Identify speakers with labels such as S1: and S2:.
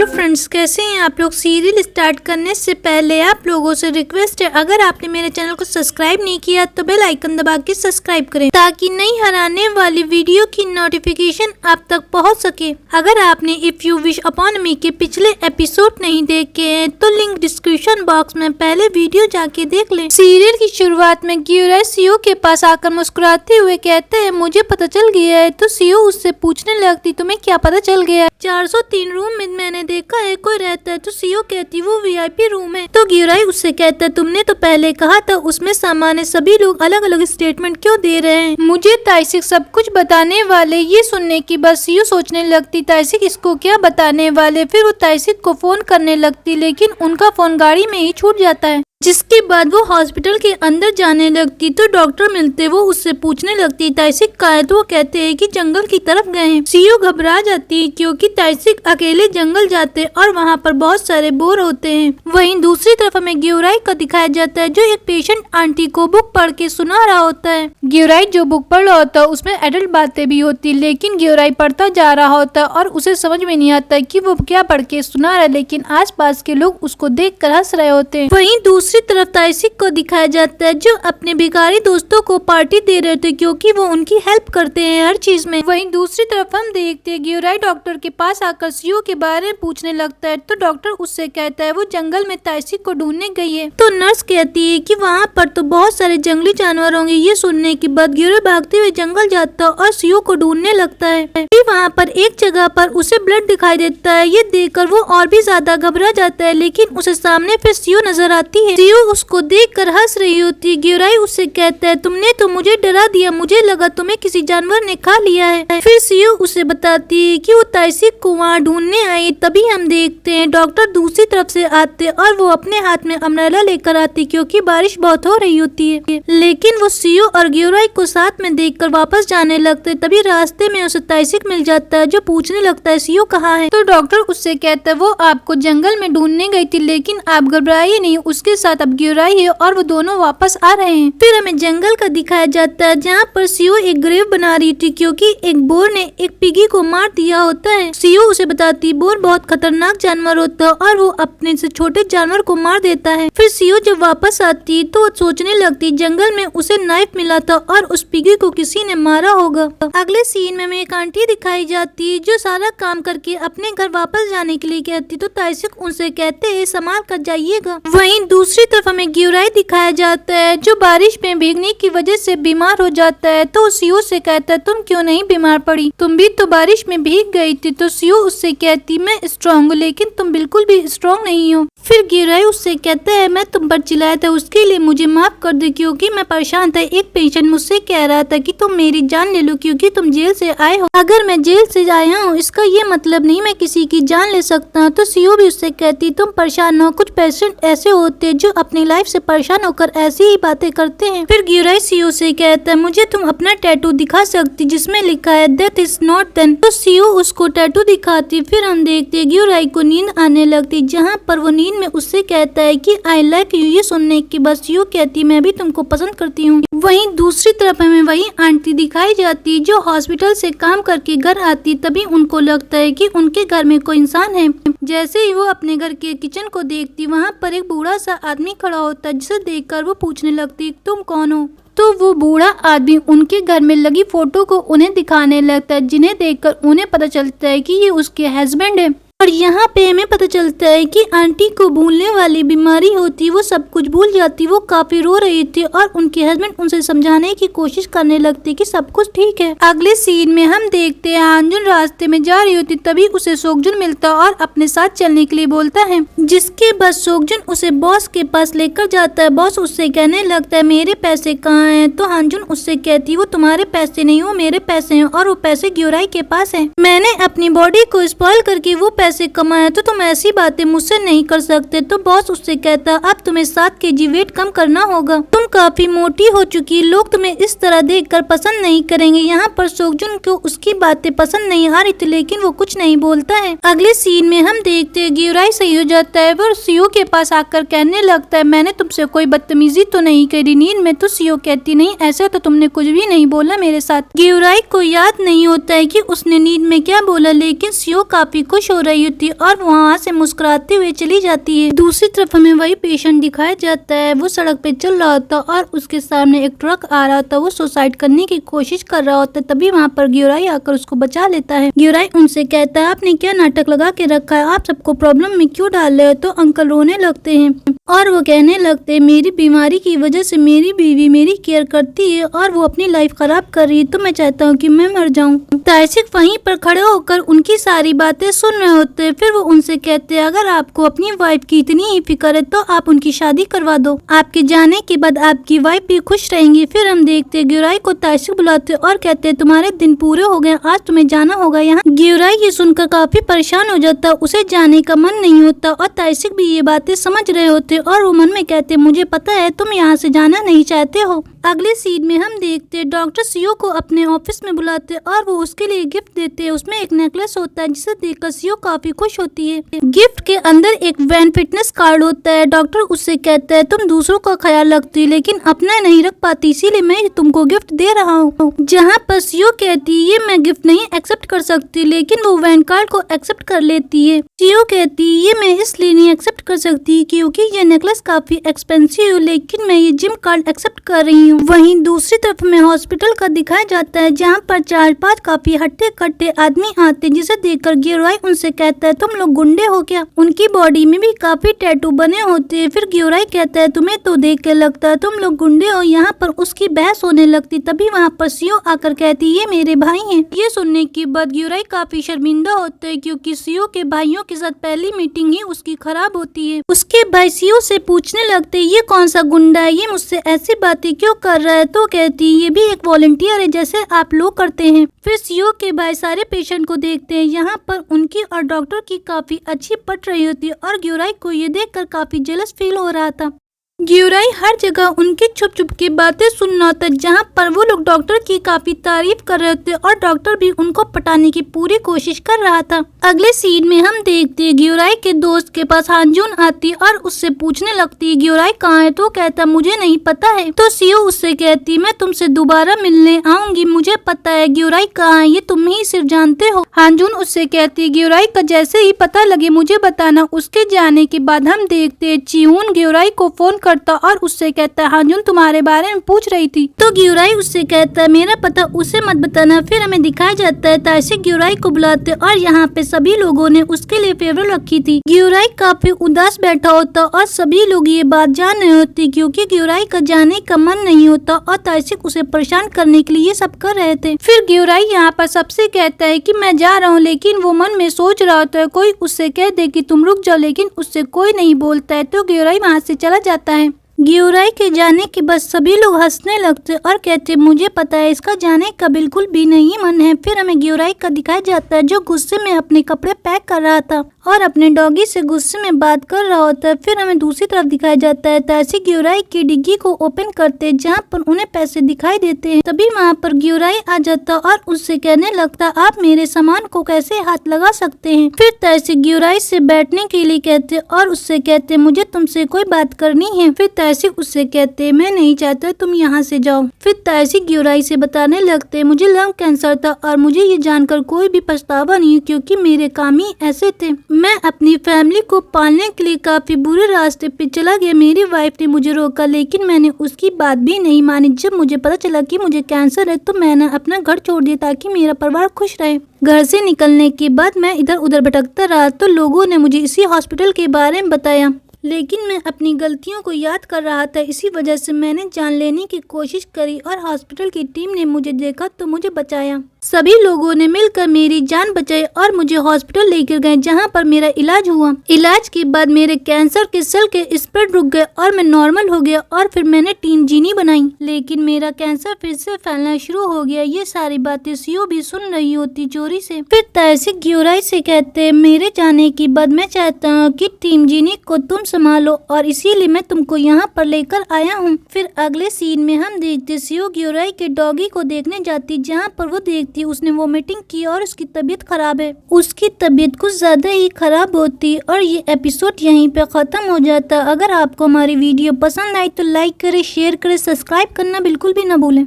S1: Hello friends, कैसे हैं आप लोग। सीरियल स्टार्ट करने से पहले आप लोगों से रिक्वेस्ट है, अगर आपने मेरे चैनल को सब्सक्राइब नहीं किया तो बेल आइकन दबा के सब्सक्राइब करें ताकि नई हराने वाली वीडियो की नोटिफिकेशन आप तक पहुंच सके। अगर आपने इफ यू विश अपॉन मी के पिछले एपिसोड नहीं देखे हैं तो लिंक डिस्क्रिप्शन बॉक्स में पहले वीडियो जाके देख लें। सीरियल की शुरुआत में ग्यूराई सीओ के पास आकर मुस्कुराते हुए कहते हैं मुझे पता चल गया है। तो सीओ उससे पूछने लगती तुम्हें क्या पता चल गया। 403 रूम में मैंने देखा है कोई रहता है। तो सीओ कहती वो वीआईपी रूम है। तो ग्यूराई उससे कहता है तुमने तो पहले कहा था उसमें सामान्य सभी लोग अलग अलग स्टेटमेंट क्यों दे रहे हैं। मुझे ताइसिक सब कुछ बताने वाले। ये सुनने की बात सीओ सोचने लगती ताइसिक इसको क्या बताने वाले। फिर वो ताइसिक को फोन करने लगती लेकिन उनका फोन गाड़ी में ही छूट जाता है। जिसके बाद वो हॉस्पिटल के अंदर जाने लगती तो डॉक्टर मिलते वो उससे पूछने लगती ताइसिक का है। तो वो कहते हैं कि जंगल की तरफ गए हैं। सीओ घबरा जाती क्योंकि ताइसिक अकेले जंगल जाते और वहाँ पर बहुत सारे बोर होते हैं। वहीं दूसरी तरफ हमें ग्यूराई का दिखाया जाता है जो एक पेशेंट आंटी को बुक पढ़ के सुना रहा होता है। ग्यूराई जो बुक पढ़ रहा होता है उसमें एडल्ट बातें भी होती लेकिन ग्यूराई पढ़ता जा रहा होता और उसे समझ में नहीं आता कि वो क्या पढ़ के सुना रहा है, लेकिन आसपास के लोग उसको देख कर हंस रहे होते हैं। वहीं दूसरी तरफ ताइसिक को दिखाया जाता है जो अपने भिखारी दोस्तों को पार्टी दे रहे थे क्योंकि वो उनकी हेल्प करते हैं हर चीज में। वहीं दूसरी तरफ हम देखते हैं ग्यूराई डॉक्टर के पास आकर सीओ के बारे में पूछने लगता है। तो डॉक्टर उससे कहता है वो जंगल में ताइसिक को ढूंढने गई है। तो नर्स कहती है कि वहाँ पर तो बहुत सारे जंगली जानवर होंगे। ये सुनने के बाद ग्यूराई भागते हुए जंगल जाता और सीओ को ढूंढने लगता है। वहाँ पर एक जगह पर उसे ब्लड दिखाई देता है। ये देखकर वो और भी ज्यादा घबरा जाता है लेकिन उसे सामने फिर सीओ नजर आती है। सीओ उसको देखकर हंस रही होती। ग्यूराई उससे कहता है तुमने तो मुझे डरा दिया, मुझे लगा तुम्हें किसी जानवर ने खा लिया है। फिर सीओ उसे बताती है कि वो ताइसिक को वहाँ ढूंढने आई। तभी हम देखते हैं डॉक्टर दूसरी तरफ से आते और वो अपने हाथ में अम्ब्रेला लेकर आती क्योंकि बारिश बहुत हो रही होती है। लेकिन वो सीओ और ग्यूराई को साथ में देखकर वापस जाने लगते। तभी रास्ते में उसे ताइसिक मिल जाता है जो पूछने लगता है सीओ कहाँ है। तो डॉक्टर उससे कहता है वो आपको जंगल में ढूंढने गई थी लेकिन आप घबराइए नहीं, उसके साथ अब ग्यूराई है और वो दोनों वापस आ रहे हैं। फिर हमें जंगल का दिखाया जाता है जहाँ पर सीओ एक ग्रेव बना रही थी क्योंकि एक बोर ने एक पिगी को मार दिया होता है। सीओ उसे बताती बोर बहुत खतरनाक जानवर होता है और वो अपने से छोटे जानवर को मार देता है। फिर सीओ जब वापस आती तो वो सोचने लगती जंगल में उसे नाइफ मिला था और उस पिगी को किसी ने मारा होगा। अगले सीन में हमें एक आंटी दिखाई जाती है जो सारा काम करके अपने घर वापस जाने के लिए कहती तो ताइसिक उनसे कहते हैं संभाल कर जाइएगा। वहीं दूसरी तरफ हमें ग्यूराई दिखाया जाता है जो बारिश में भीगने की वजह से बीमार हो जाता है। तो सीओ से कहता है तुम क्यों नहीं बीमार पड़ी, तुम भी तो बारिश में भीग गई थी। तो सीओ उससे कहती मैं स्ट्रॉन्ग हूँ लेकिन तुम बिल्कुल भी स्ट्रॉन्ग नहीं हो। फिर ग्यूराई उससे कहता है मैं तुम पर चिल्लाया था उसके लिए मुझे माफ कर दे क्योंकि मैं परेशान था। एक पेशेंट मुझसे कह रहा था कि तुम मेरी जान ले लो क्योंकि तुम जेल से आए हो। अगर मैं जेल से आया हूँ इसका ये मतलब नहीं मैं किसी की जान ले सकता हूँ। तो सीओ भी उससे कहती तुम परेशान न हो, कुछ पेशेंट ऐसे होते हैं जो अपनी लाइफ से परेशान होकर ऐसी ही बातें करते हैं। फिर ग्यूराई सीओ से कहता है मुझे तुम अपना टैटू दिखा सकती जिसमें लिखा है डेथ इज नॉट डन। तो सीओ उसको टैटू दिखाती। फिर हम देखते ग्यूराई को नींद आने लगती जहाँ पर वो नींद में उससे कहता है कि आई लाइक यू। ये सुनने के बाद सीओ कहती मैं भी तुमको पसंद करती हूँ। वहीं दूसरी तरफ हमें वही आंटी दिखाई जाती जो हॉस्पिटल से काम करके घर आती। तभी उनको लगता है कि उनके घर में कोई इंसान है। जैसे ही वो अपने घर के किचन को देखती वहाँ पर एक बूढ़ा सा आदमी खड़ा होता है जिसे देखकर वो पूछने लगती तुम कौन हो। तो वो बूढ़ा आदमी उनके घर में लगी फोटो को उन्हें दिखाने लगता है जिन्हें देखकर उन्हें पता चलता है कि ये उसके हस्बैंड है। और यहाँ पे हमें पता चलता है कि आंटी को भूलने वाली बीमारी होती, वो सब कुछ भूल जाती। वो काफी रो रही थी और उनके हस्बैंड उनसे समझाने की कोशिश करने लगते कि सब कुछ ठीक है। अगले सीन में हम देखते हैं हांजुन रास्ते में जा रही होती तभी उसे सोगजुन मिलता और अपने साथ चलने के लिए बोलता है। जिसके बाद सोगजुन उसे बॉस के पास लेकर जाता है। बॉस उससे कहने लगता है मेरे पैसे कहाँ हैं। तो हांजुन उससे कहती वो तुम्हारे पैसे नहीं हो मेरे पैसे हैं और वो पैसे ग्यूराई के पास है। मैंने अपनी बॉडी को स्पॉइल करके वो पैसे कमाया तो तुम ऐसी बातें मुझसे नहीं कर सकते। तो बॉस उससे कहता अब तुम्हें 7 kg वेट कम करना होगा, तुम काफी मोटी हो चुकी, लोग तुम्हें इस तरह देखकर पसंद नहीं करेंगे। यहाँ पर सोगजुन को उसकी बातें पसंद नहीं आ रही थी लेकिन वो कुछ नहीं बोलता है। अगले सीन में हम देखते हैं ग्यूराई सही हो जाता है। वो सीओ के पास आकर कहने लगता है मैंने तुमसे कोई बदतमीजी तो नहीं करी नींद में। तो सीओ कहती नहीं ऐसा तो तुमने कुछ भी नहीं बोला मेरे साथ। ग्यूराई को याद नहीं होता है कि उसने नींद में क्या बोला लेकिन सीओ काफी खुश हो रही रही होती है और वहाँ से मुस्कुराते हुए चली जाती है। दूसरी तरफ हमें वही पेशेंट दिखाया जाता है। वो सड़क पे चल रहा होता और उसके सामने एक ट्रक आ रहा होता। वो सुसाइड करने की कोशिश कर रहा होता, तभी वहाँ पर ग्योराई आकर उसको बचा लेता है। ग्योराई उनसे कहता है आपने क्या नाटक लगा के रखा है, आप सबको प्रॉब्लम में क्यों डाल रहे हो। तो अंकल रोने लगते हैं और वो कहने लगते हैं मेरी बीमारी की वजह से मेरी बीवी मेरी केयर करती है और वो अपनी लाइफ खराब कर रही है, तो मैं चाहता हूँ कि मैं मर जाऊँ। ताइसिक वहीं पर खड़े होकर उनकी सारी बातें सुन रहे होते हैं। फिर वो उनसे कहते हैं अगर आपको अपनी वाइफ की इतनी ही फिक्र है तो आप उनकी शादी करवा दो, आपके जाने के बाद आपकी वाइफ भी खुश रहेंगी। फिर हम देखते हैं ग्योराई को ताइसिक बुलाते और कहते हैं तुम्हारे दिन पूरे हो गए, आज तुम्हें जाना होगा यहाँ। ग्योराई ये सुनकर काफी परेशान हो जाता, उसे जाने का मन नहीं होता और ताइसिक भी ये बातें समझ रहे होते और वो मन में कहते मुझे पता है तुम यहाँ से जाना नहीं चाहते हो। अगले सीन में हम देखते हैं डॉक्टर सीओ को अपने ऑफिस में बुलाते और वो उसके लिए गिफ्ट देते हैं। उसमें एक नेकलेस होता है जिसे देखकर सीओ काफी खुश होती है। गिफ्ट के अंदर एक वैन फिटनेस कार्ड होता है। डॉक्टर उससे कहता है तुम दूसरों का ख्याल रखती लेकिन अपना नहीं रख पाती, इसीलिए मैं तुमको गिफ्ट दे रहा हूँ। जहाँ पर सीओ कहती है ये मैं गिफ्ट नहीं एक्सेप्ट कर सकती, लेकिन वो वैन कार्ड को एक्सेप्ट कर लेती है। सीओ कहती है ये मैं इसलिए नहीं एक्सेप्ट कर सकती क्योंकि ये नेकलेस काफी एक्सपेंसिव है, लेकिन मैं ये जिम कार्ड एक्सेप्ट कर रही हूँ। वहीं दूसरी तरफ में हॉस्पिटल का दिखाया जाता है जहाँ पर 4-5 काफी हट्टे कट्टे आदमी आते, जिसे देखकर ग्योराई उनसे कहता है तुम लोग गुंडे हो क्या। उनकी बॉडी में भी काफी टैटू बने होते हैं। फिर ग्योराई कहता है तुम्हें तो देख के लगता है तुम लोग गुंडे हो। यहाँ पर उसकी बहस होने लगती, तभी वहाँ पर सीओ आकर कहती ये मेरे भाई हैं। ये सुनने के बाद ग्योराई काफी शर्मिंदा होता है क्योंकि सीओ के भाइयों के साथ पहली मीटिंग ही उसकी खराब होती है। उसके भाई सीओ से पूछने लगते ये कौन सा गुंडा है, ये मुझसे ऐसी बातें क्यों कर रहा है। तो कहती ये भी एक वॉलंटियर है जैसे आप लोग करते हैं। फिर सीओ के भाई सारे पेशेंट को देखते हैं। यहाँ पर उनकी और डॉक्टर की काफी अच्छी पट रही होती है और ग्योराई को ये देखकर काफी जेलस फील हो रहा था। ग्योराई हर जगह उनकी छुप छुप के बातें सुनना होता है, जहाँ पर वो लोग डॉक्टर की काफी तारीफ कर रहे थे और डॉक्टर भी उनको पटाने की पूरी कोशिश कर रहा था। अगले सीन में हम देखते हैं ग्योराई के दोस्त के पास हांजून आती और उससे पूछने लगती ग्योराई कहाँ है। तो कहता मुझे नहीं पता है। तो सीओ उससे कहती मैं तुमसे दोबारा मिलने आऊंगी, मुझे पता है ग्योराई कहाँ है, ये तुम ही सिर्फ जानते हो। हांजून उससे कहती ग्योराई का जैसे ही पता लगे मुझे बताना। उसके जाने के बाद हम देखते हैं चियून ग्योराई को फोन करता और उससे कहता है हांजून तुम्हारे बारे में पूछ रही थी। तो ग्योराई उससे कहता है मेरा पता उसे मत बताना। फिर हमें दिखाया जाता है ताइसिक ग्योराई को बुलाते और यहाँ पे सभी लोगों ने उसके लिए फेवरेट रखी थी। ग्योराई काफी उदास बैठा होता और सभी लोग ये बात जान रहे होते क्योंकि ग्योराई का जाने का मन नहीं होता और ताइसिक उसे परेशान करने के लिए ये सब कर रहे थे। फिर ग्योराई यहाँ पर सबसे कहता है कि मैं जा रहा हूँ, लेकिन वो मन में सोच रहा होता है कोई उससे कह दे कि तुम रुक जाओ, लेकिन उससे कोई नहीं बोलता है। तो ग्योराई वहाँ से चला जाता है। ग्योराई के जाने के बाद सभी लोग हंसने लगते और कहते मुझे पता है इसका जाने का बिल्कुल भी नहीं मन है। फिर हमें ग्योराई का दिखाया जाता है जो गुस्से में अपने कपड़े पैक कर रहा था और अपने डॉगी से गुस्से में बात कर रहा होता है। फिर हमें दूसरी तरफ दिखाया जाता है ताइसिक ग्योराई की डिग्गी को ओपन करते हैं जहाँ पर उन्हें पैसे दिखाई देते हैं। तभी वहाँ पर ग्योराई आ जाता और उससे कहने लगता आप मेरे सामान को कैसे हाथ लगा सकते हैं। फिर ताइसिक ग्योराई से बैठने के लिए कहते और उससे कहते मुझे तुमसे कोई बात करनी है। फिर ताइसिक उससे कहते मैं नहीं चाहता तुम यहाँ से जाओ। फिर ताइसिक ग्योराई से बताने लगते मुझे लंग कैंसर था और मुझे ये जानकर कोई भी पछतावा नहीं क्योंकि मेरे काम ही ऐसे थे। मैं अपनी फैमिली को पालने के लिए काफी बुरे रास्ते पे चला गया। मेरी वाइफ ने मुझे रोका लेकिन मैंने उसकी बात भी नहीं मानी। जब मुझे पता चला कि मुझे कैंसर है तो मैंने अपना घर छोड़ दिया ताकि मेरा परिवार खुश रहे। घर से निकलने के बाद मैं इधर उधर भटकता रहा तो लोगों ने मुझे इसी हॉस्पिटल के बारे में बताया, लेकिन मैं अपनी गलतियों को याद कर रहा था। इसी वजह से मैंने जान लेने की कोशिश करी और हॉस्पिटल की टीम ने मुझे देखा तो मुझे बचाया। सभी लोगों ने मिलकर मेरी जान बचाई और मुझे हॉस्पिटल लेकर गए जहां पर मेरा इलाज हुआ। इलाज के बाद मेरे कैंसर के सेल के स्प्रेड रुक गए और मैं नॉर्मल हो गया और फिर मैंने टीम जीनी बनाई, लेकिन मेरा कैंसर फिर से फैलना शुरू हो गया। ये सारी बातें सीओ भी सुन रही होती चोरी से। फिर ताइसिक ग्योराई से कहते मेरे जाने के बाद मैं चाहता हूँ कि टीम जीनी को तुम संभालो और इसीलिए मैं तुमको यहाँ पर लेकर आया हूँ। फिर अगले सीन में हम देखते सीओ ग्योराई के डॉगी को देखने जाती जहाँ पर वो देखती उसने वोमिटिंग की और उसकी तबीयत खराब है। उसकी तबीयत कुछ ज्यादा ही खराब होती और ये एपिसोड यहीं पे खत्म हो जाता। अगर आपको हमारी वीडियो पसंद आई तो लाइक करें, शेयर करें, सब्सक्राइब करना बिल्कुल भी ना भूलें।